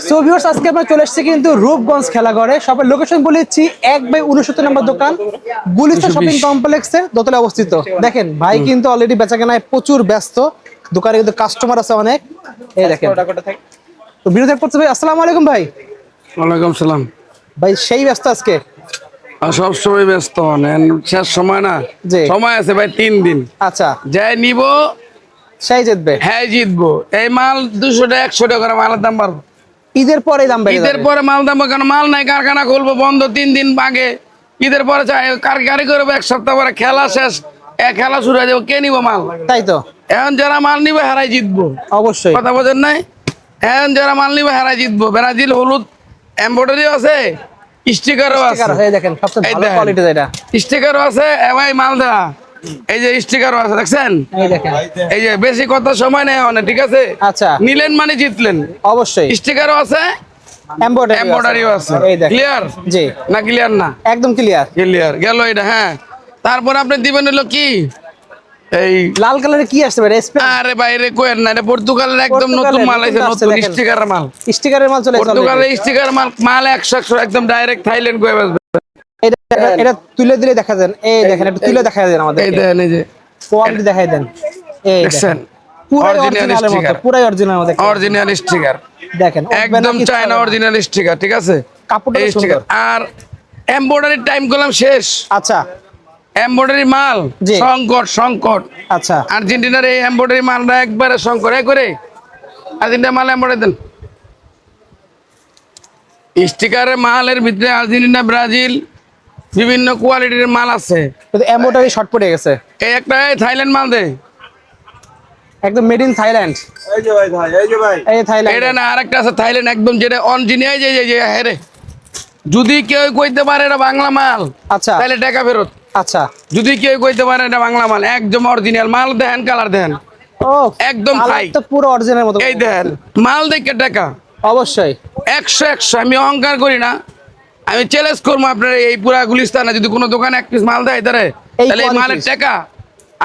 So viewers, আজকে আমরা চলে এসেছি কিন্তু রূপগঞ্জ খেলাঘরে। শপের লোকেশন বলেছি 1/69 নম্বর দোকান, গুলিস্তান শপিং কমপ্লেক্সের দোতলায় অবস্থিত। দেখেন ভাই কিন্তু অলরেডি বেচাকেনায় প্রচুর ব্যস্ত, দোকানে কিন্তু কাস্টমার আছে অনেক। এই দেখেন তো বিরোধী করতে ভাই। আসসালামু আলাইকুম ভাই। ওয়ালাইকুম সালাম। ভাই সেই ব্যস্ত আজকে? সব সময় ব্যস্ত নেন, শেষ সময় না, জি। সময় আছে ভাই 3 দিন। আচ্ছা, যাই নিব সেই জিতবে। হ্যাঁ জিতবো। এই মাল 200 টাকা 100 টাকা করে মালের দাম বাড়বো। ঈদের পরে দাম বেড়ে ঈদের যাবে। পরে মাল দাম কেন? মাল নাই, কারখানা খুলবো বন্ধ 3 দিন আগে। ঈদের পরে গাড়ি করবো 1 সপ্তাহ পরে, খেলা শেষ, খেলা শুরু হয়ে যাবো, কে নিব মাল? তাই তো, এখন যারা মাল নিবে হারাই জিতবো। অবশ্যই। কথা বোঝেন নাই? এখন যারা মাল নিবে হারাই জিতবো। ব্রাজিল হলুদ এমব্রয়ডারি আছে, স্টিকারও আছে। এই দেখেন সবচেয়ে এই ভালো দেখেন। কোয়ালিটি এটা। স্টিকারও আছে ভাই, মালদা। এই যে স্টিকারও আছে, দেখছেন? এই দেখেন। এই যে বেশি কথা সময় নেই অনেক, ঠিক আছে? আচ্ছা, নিলেন মানে জিতলেন। অবশ্যই। স্টিকারও আছে, এমব্রয়ডারিও আছে। এই দেখেন। ক্লিয়ার? জি, না ক্লিয়ার না? একদম ক্লিয়ার। ক্লিয়ার গেল এটা। হ্যাঁ, তারপর আপনি দিবেন হলো কি, এই লাল কালারে কি আসছে ভাই? স্পেন? আরে বাইরে কোয়েন না, এটা পর্তুগালের একদম নতুন মাল আছে, নতুন স্টিকারের মাল। স্টিকারের মাল চলে এসেছে পর্তুগালের স্টিকার মাল 100 একদম ডাইরেক্ট থাইল্যান্ড কয়ে আসবে। এটা তুলে দিলে দেখা দেন। এই দেখেন, একটু তুলে দেখা দেন আমাদের। এই দেখেন, এই যে কোয়ালিটি দেখাই দেন। এই দেখছেন, পুরো অরিজিনাল অরিজিনালের মতো, স্টিকার, পুরো অরিজিনাল মতো। অরিজিনাল স্টিকার দেখেন একদম চায়না অরিজিনাল স্টিকার, ঠিক আছে? কাপড়টা এই সুন্দর। স্টিকার আর এমব্রয়ডারি টাইম করলাম শেষ। আচ্ছা, এমব্রয়ডারি মাল জি। সংকট। আচ্ছা, আর্জেন্টিনার এই এমব্রয়ডারি মালটা একবারে সংকট। করে আর্জেন্টিনা মাল এমব্রয়ডারি দেন। স্টিকারের মালের ভিতরে আর্জেন্টিনা, ব্রাজিল বিভিন্ন কোয়ালিটির মাল আছে। কিন্তু এমব্রয়ডারি শর্ট পড়ে গেছে। এই একটা থাইল্যান্ড মাল দে, একদম মেড ইন থাইল্যান্ড। এই যে ভাই, এই যে ভাই, এই থাইল্যান্ড। এটা না, আরেকটা আছে থাইল্যান্ড একদম, যেটা অরিজিনাল। যে হেরে যদি কেউ কইতে পারে এটা বাংলা মাল, আচ্ছা, তাহলে টাকা ফেরত। আচ্ছা। যদি কেউ কইতে পারে এটা বাংলা মাল, একদম অরিজিনাল মাল। দেখেন কালার, দেখেন ও একদম থাই। তো পুরো অরিজিনাল মতো। এই দেখেন মাল দেখে টাকা অবশ্যই। 100 আমি অহংকার করি না, আমি চ্যালেঞ্জ করবো আপনার এই পুরা গুলিস্তানে যদি কোনো দোকানে 1 পিস মাল দেয় তাহলে এই মালের টাকা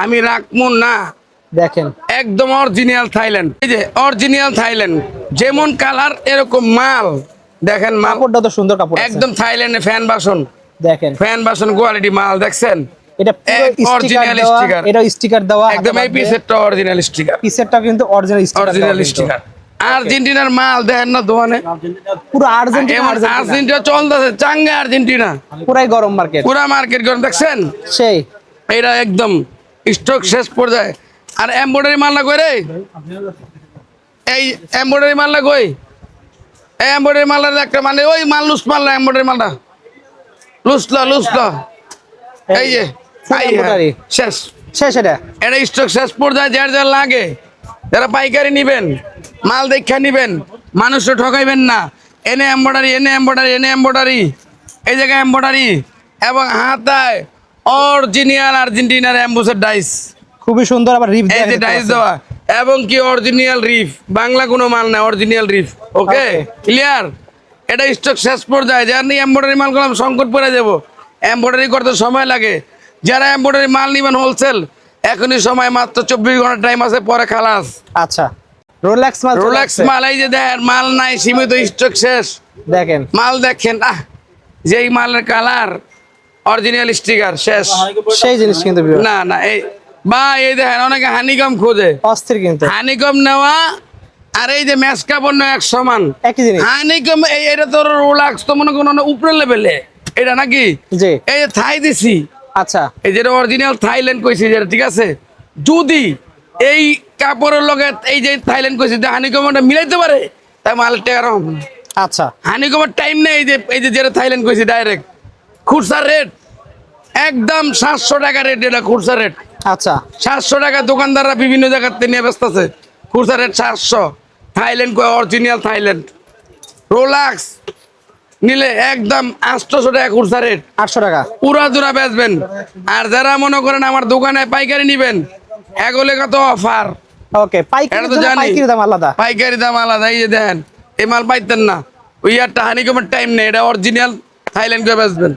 আমি রাখবো না। দেখেন একদম অরিজিনাল থাইল্যান্ড। এই যে অরিজিনাল থাইল্যান্ড, যেমন কালার এরকম মাল। দেখেন মাল কাপড়টা তো সুন্দর কাপড় আছে। একদম থাইল্যান্ডে ফ্যান বাসন, দেখেন ফ্যান বাসন কোয়ালিটি মাল, দেখছেন? এটা পুরো অরিজিনাল স্টিকার স্টিকার, দেওয়া। এটা স্টিকার দেওয়া একদম এই পিসেরটা অরিজিনাল স্টিকার, পিসেরটা কিন্তু অরিজিনাল স্টিকার। Original sticker. আর্জেন্টিনার মাল দেখেন না দোকানে, পুরো আর্জেন্টিনা। আর্জেন্টিনা চলতেছে চাঙ্গা, আর্জেন্টিনা পুরাই গরম মার্কেট, পুরা মার্কেট গরম, দেখছেন? সেই এটা একদম স্টক শেষ পর্যায়ে। আর এমব্রয়ডারি মাল না কই রে, এই এমব্রয়ডারি মাল না কই, এই এমব্রয়ডারি মালের একটা মানে ওই মাল লুজ মাল না, এমব্রয়ডারি মালটা লুসলা। এই যে এমব্রয়ডারি শেষ শেষ। এটা স্টক শেষ পর্যায়ে। যার লাগে, যারা পাইকারি নিবেন মাল দেখা নিবেন, মানুষও ঠকাইবেন না। এনে এমব্রয়ডারি, এনে এমব্রয়ডারি, এনে এমব্রয়ডারি, এই জায়গায় এমব্রয়ডারি, এবং হাতায় অরিজিনাল আর্জেন্টিনার এমবোসের ডাইস, খুবই সুন্দর। আবার রিপ এই যে ডাইস দেওয়া, এবং কি অরিজিনাল রিফ, বাংলা কোনো মাল না, অরিজিনাল রিফ। ওকে, ক্লিয়ার? এটা স্টক শেষ পর্যায়ে। যার নিয়ে এমব্রয়ডারি মাল করলাম সংকট পড়ে যাবো, এমব্রয়ডারি করতে সময় লাগে। যারা এমব্রয়ডারি মাল নিবেন হোলসেল, এখনই সময়, মাত্র 24 ঘন্টা টাইম আছে, পরে খালাস। আচ্ছা, রোলেক্স মাল, রোলেক্স মাল, এই যে দেখেন মাল নাই, সীমিত স্টক শেষ। দেখেন মাল দেখেন, যেই মালের কালার অরিজিনাল স্টিকার শেষ। সেই জিনিস কিন্তু না না, এই ভাই এই দেখেন অনেকে হানিকম খোঁজে, অস্থির কিন্তু হানিকম নেওয়া আর এই যে ম্যাচ কাপড় নেওয়া এক সমান, একই জিনিস। হানিকম এটা তো রোলাক্স তো মনে করুন উপরে লেভেলে, এটা নাকি? জি। এই যে থাই দিছি, আচ্ছা, এই যেটা অরিজিনাল থাইল্যান্ড কইছি যেটা, ঠিক আছে? যদি এই কাপড়ের লগে এই যে থাইল্যান্ড কইছি হানিকমটা মিলাইতে পারে, তাই মালের টাকা রকম। আচ্ছা, হানিকমের টাইম নেই। এই যে যেটা থাইল্যান্ড কইছি ডাইরেক্ট খুচরা রেট একদম 700 টাকা রেট, এটা খুচরা রেট। আচ্ছা, 700 টাকা দোকানদাররা বিভিন্ন জায়গাতে নিয়ে ব্যস্ত আছে। খুচরা রেট 700। থাইল্যান্ড অরিজিনাল থাইল্যান্ড রোলাক্স নিলে একদম 800 টাকা খুচরা রেট, 800 টাকা পুরা জোড়া বেচবেন। আর যারা মনে করেন আমার দোকানে পাইকারি নিবেন, এগুলো কত অফার। ওকে, পাইকারি তো জানি, পাইকারি দাম আলাদা। পাইকারি দাম আলাদা। এই যে দেখেন এই মাল পাইতেন না, ওই একটা হানিকমের টাইম নেই, এটা অরিজিনাল থাইল্যান্ড করে বেচবেন।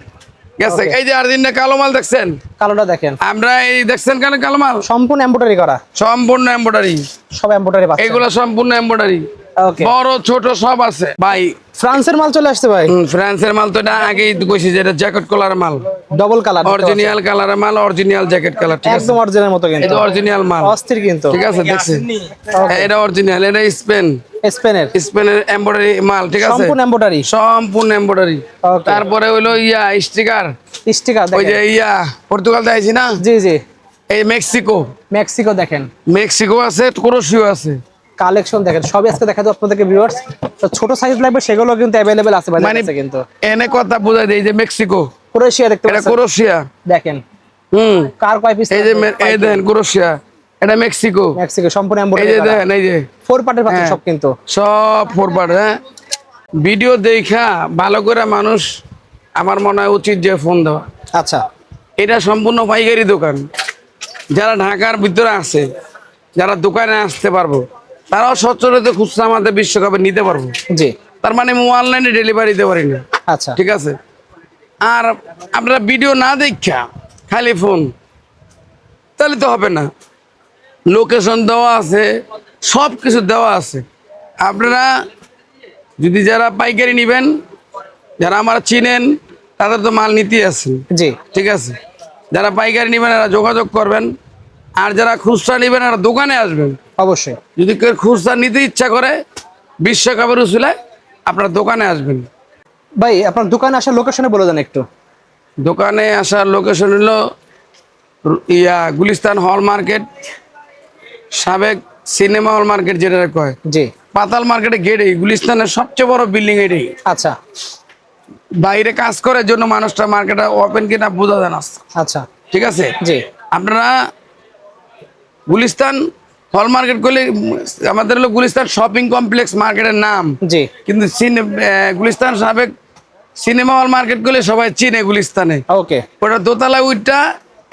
গেছে এই যে আর্জেন্টিনা কালো মাল দেখছেন, কালোটা দেখেন, আমরা এই দেখছেন কেন কালো মাল সম্পূর্ণ এমব্রয়ডারি করা, সম্পূর্ণ এমব্রয়ডারি, সব এমব্রয়ডারি পাচ্ছেন। এইগুলো সম্পূর্ণ এমব্রয়ডারি। ওকে বড় ছোট সব আছে ভাই। ফ্রান্সের মাল চলে আসছে ভাই, ফ্রান্সের মাল তো এটা আগেই তো কইছি যে এটা জ্যাকেট কালার মাল, ডবল কালার, অরিজিনাল কালারের মাল, অরিজিনাল জ্যাকেট কালার, ঠিক আছে? একদম অরিজিনাল মতো কিন্তু, এটা অরিজিনাল মাল, অস্থির কিন্তু, ঠিক আছে? দেখছি Okay. এটা অরিজিনাল, এটা স্পেনের স্পেনের এমব্রয়ডারি মাল, ঠিক আছে? সম্পূর্ণ এমব্রয়ডারি, সম্পূর্ণ এমব্রয়ডারি। Okay. তারপরে হইলো স্টিকার, স্টিকার ওই দেখেন, যে পর্তুগাল দেখাইছি না, জি জি, এই মেক্সিকো দেখেন, মেক্সিকো আছে, ক্রোশিও আছে। কালেকশন দেখেন, সবই আজকে দেখাবো আপনাদেরকে ভিউয়ার্স। তো ছোট সাইজ লাগবে সেগুলো কিন্তু अवेलेबल আছে ভাই, মানে আছে কিন্তু এনে কথা বোঝাই দেয় যে মেক্সিকো, ক্রোয়েশিয়া দেখতে এটা পাচ্ছেন, ক্রোশিয়া, দেখেন কার কয় পিস, এই যে এই দেন ক্রোশিয়া, এটা মেক্সিকো, মেক্সিকো সম্পূর্ণ এই এমব্রয়ডারি যে করা, দেন এই যে ফোর পার্টের পাচ্ছেন হ্যাঁ। সব কিন্তু, সব ফোরপার্ট। হ্যাঁ, ভিডিও দেখা ভালো করে মানুষ আমার মনে হয় উচিত যে ফোন দেওয়া। আচ্ছা এটা সম্পূর্ণ পাইকারি দোকান, যারা ঢাকার ভিতরে আছে, যারা দোকানে আসতে পারবো, তারাও সচ্ছলতে খুচরা আমাদের বিশ্বকাপে নিতে পারবো। জি, তার মানে আমি অনলাইনে ডেলিভারি দিতে পারি না, আচ্ছা ঠিক আছে? আর আপনারা ভিডিও না দেখা খালি ফোন, তাহলে তো হবে না। লোকেশন দেওয়া আছে, সব কিছু দেওয়া আছে। আপনারা যদি যারা পাইকারি নেবেন, যারা আমার চিনেন, তাদের তো মাল নিতেই আছেন, জি, ঠিক আছে? যারা পাইকারি নেবেন এরা যোগাযোগ করবেন, আর যারা খুচরা নেবেন এরা দোকানে আসবেন। অবশ্যই যদি কেউ খুচরা নিতে ইচ্ছা করে বিশ্বকাপের উসিলায় আপনার দোকানে আসবেন। ভাই আপনার দোকানে আসার লোকেশনে বলে দেন একটু। দোকানে আসার লোকেশন হলো গুলিস্তান হল মার্কেট, সাবেক সিনেমা হল মার্কেট যেটা কয়, জি, পাতাল মার্কেটে গেট, এই গুলিস্তানের সবচেয়ে বড় বিল্ডিং এটাই। আচ্ছা বাইরে কাজ করার জন্য মানুষটা মার্কেটে ওপেন কিনা বোঝা যায় না, আচ্ছা, ঠিক আছে? জি, আপনারা গুলিস্তান হল মার্কেট করলে আমাদের হলো গুলিস্তান শপিং কমপ্লেক্স মার্কেটের নাম, জি, কিন্তু গুলিস্তান সাবেক সিনেমা হল মার্কেট করলে সবাই চিনে গুলিস্তানে। ওকে, ওটা দোতলা উইটটা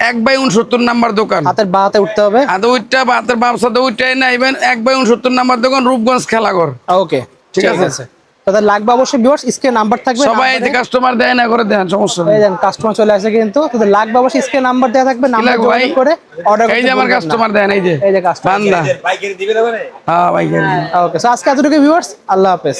1/69 নাম্বার দোকান, হাতের বাহাতে উঠতে হবে, আদৌ উইটটা বা হাতের বাম সাথে উইটটাই না, ইভেন 1/69 নাম্বার দোকান, রূপগঞ্জ খেলাঘর। ওকে, ঠিক ঠিক আছে। আছে। তাদের লাগবে অবশ্যই ভিউয়ার্স, স্ক্রিনে নাম্বার থাকবে, সবাই এই যে কাস্টমার দেয় না করে দেন, সমস্যা নেই। এই দেন কাস্টমার চলে আসে কিন্তু, তাদের লাগবে অবশ্যই স্ক্রিনে নাম্বার দেওয়া থাকবে, নাম্বার লাগবে ভাই? যোগাযোগ করে অর্ডার এই যে আমার কাস্টমার দেন, এই যে কাস্টমার, বান্দা, পাইকারি দিবেন ওখানে? হ্যাঁ ভাই। ওকে, সো আজকে এতটুকু ভিউয়ার্স, আল্লাহ হাফেজ।